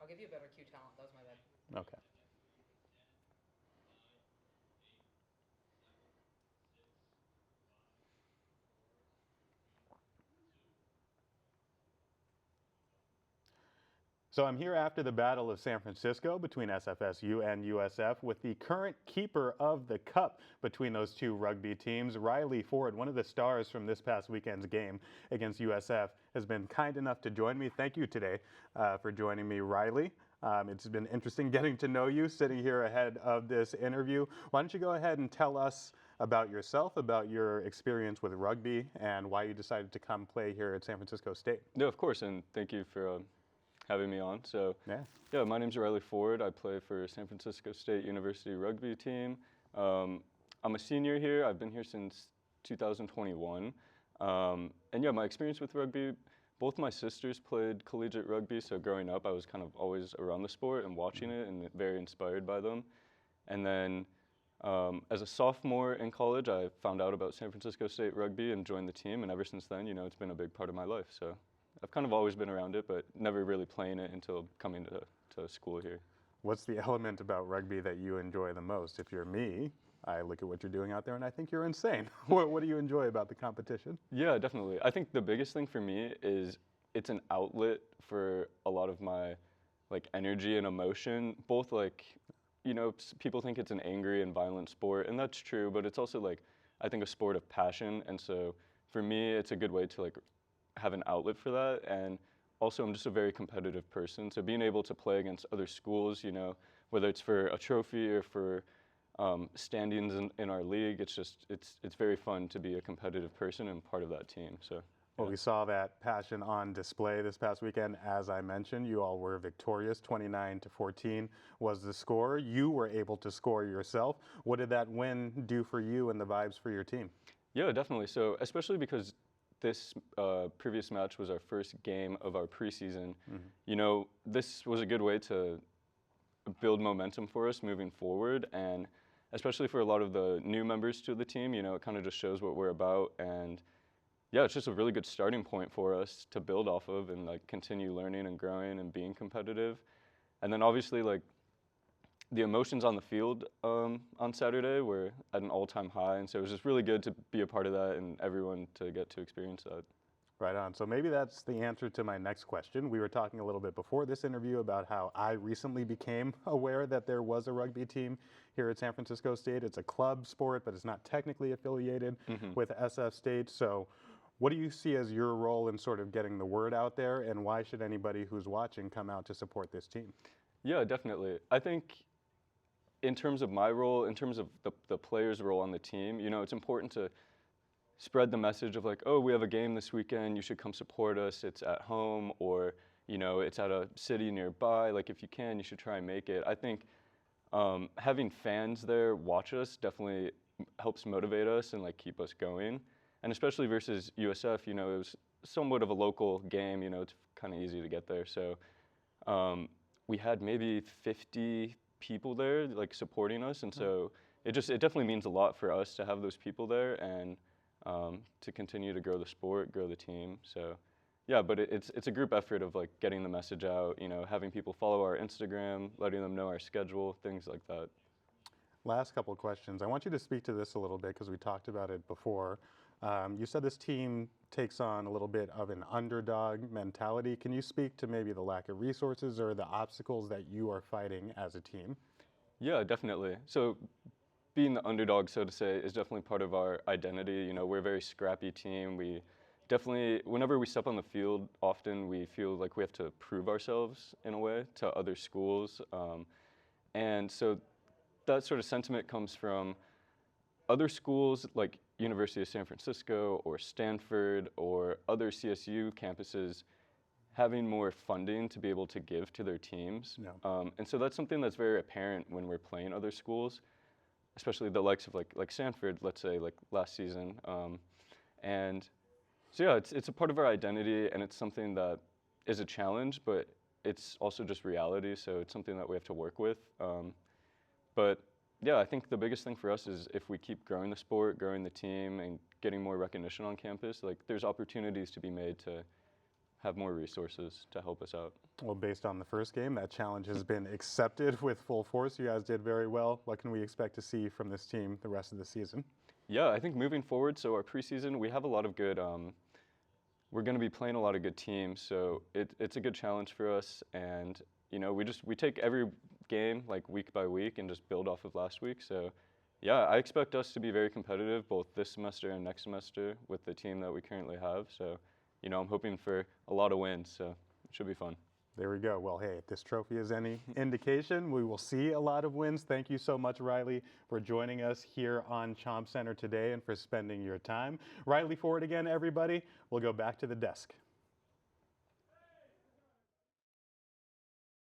I'll give you a better cue talent. That was my bad. Okay. So I'm here after the Battle of San Francisco between SFSU and USF with the current keeper of the cup between those two rugby teams. Riley Ford, one of the stars from this past weekend's game against USF, has been kind enough to join me. Thank you today for joining me, Riley. It's been interesting getting to know you sitting here ahead of this interview. Why don't you go ahead and tell us about yourself, about your experience with rugby, and why you decided to come play here at San Francisco State? No, of course, and thank you for having me on. So, yeah, my name's Riley Ford. I play for San Francisco State University rugby team. I'm a senior here. I've been here since 2021. And yeah, my experience with rugby, both my sisters played collegiate rugby, so growing up I was kind of always around the sport and watching it and very inspired by them. And then as a sophomore in college, I found out about San Francisco State rugby and joined the team, and ever since then, it's been a big part of my life. So I've kind of always been around it, but never really playing it until coming to school here. What's the element about rugby that you enjoy the most? If you're me, I look at what you're doing out there and I think you're insane. What do you enjoy about the competition? Yeah, definitely. I think the biggest thing for me is it's an outlet for a lot of my energy and emotion. Both people think it's an angry and violent sport, and that's true, but it's also I think a sport of passion. And so for me, it's a good way to have an outlet for that. And also I'm just a very competitive person, so being able to play against other schools, whether it's for a trophy or for standings in our league, it's very fun to be a competitive person and part of that team. So well, we saw that passion on display this past weekend. As I mentioned, you all were victorious. 29-14 was the score. You were able to score yourself. What did that win do for you and the vibes for your team? Yeah, definitely. So especially because this previous match was our first game of our preseason. This was a good way to build momentum for us moving forward, and especially for a lot of the new members to the team, it kind of just shows what we're about. And yeah, it's just a really good starting point for us to build off of and continue learning and growing and being competitive. And then obviously the emotions on the field on Saturday were at an all-time high, and so it was just really good to be a part of that and everyone to get to experience that. Right on. So maybe that's the answer to my next question. We were talking a little bit before this interview about how I recently became aware that there was a rugby team here at San Francisco State. It's a club sport, but it's not technically affiliated with SF State. So what do you see as your role in sort of getting the word out there, and why should anybody who's watching come out to support this team? Yeah, definitely. I think in terms of my role, in terms of the players' role on the team, it's important to spread the message of oh, we have a game this weekend, you should come support us. It's at home, or it's at a city nearby. If you can, you should try and make it. I think having fans there watch us definitely helps motivate us and keep us going. And especially versus USF, it was somewhat of a local game. It's kind of easy to get there. So we had maybe 50 people there supporting us, and so it definitely means a lot for us to have those people there and to continue to grow the sport, grow the team. So yeah, but it's a group effort of getting the message out, having people follow our Instagram, letting them know our schedule, things like that. Last couple of questions. I want you to speak to this a little bit because we talked about it before. You said this team takes on a little bit of an underdog mentality. Can you speak to maybe the lack of resources or the obstacles that you are fighting as a team? Yeah, definitely. So being the underdog, so to say, is definitely part of our identity. We're a very scrappy team. We definitely, whenever we step on the field, often we feel like we have to prove ourselves in a way to other schools. And so that sort of sentiment comes from other schools like University of San Francisco or Stanford or other CSU campuses having more funding to be able to give to their teams. Yeah. And so that's something that's very apparent when we're playing other schools, especially the likes of like Stanford, let's say, last season. And so yeah, it's a part of our identity, and it's something that is a challenge, but it's also just reality, so it's something that we have to work with. But yeah, I think the biggest thing for us is if we keep growing the sport, growing the team, and getting more recognition on campus, there's opportunities to be made to have more resources to help us out. Well, based on the first game, that challenge has been accepted with full force. You guys did very well. What can we expect to see from this team the rest of the season? Yeah, I think moving forward, so our preseason, we have a lot of good, we're going to be playing a lot of good teams, so it's a good challenge for us. And, you know, we take every game like week by week and just build off of last week. So, yeah, I expect us to be very competitive both this semester and next semester with the team that we currently have. So, you know, I'm hoping for a lot of wins, so it should be fun. There we go. Well, hey, if this trophy is any indication, we will see a lot of wins. Thank you so much, Riley, for joining us here on Chomp Center today and for spending your time. Riley Ford again, everybody. We'll go back to the desk.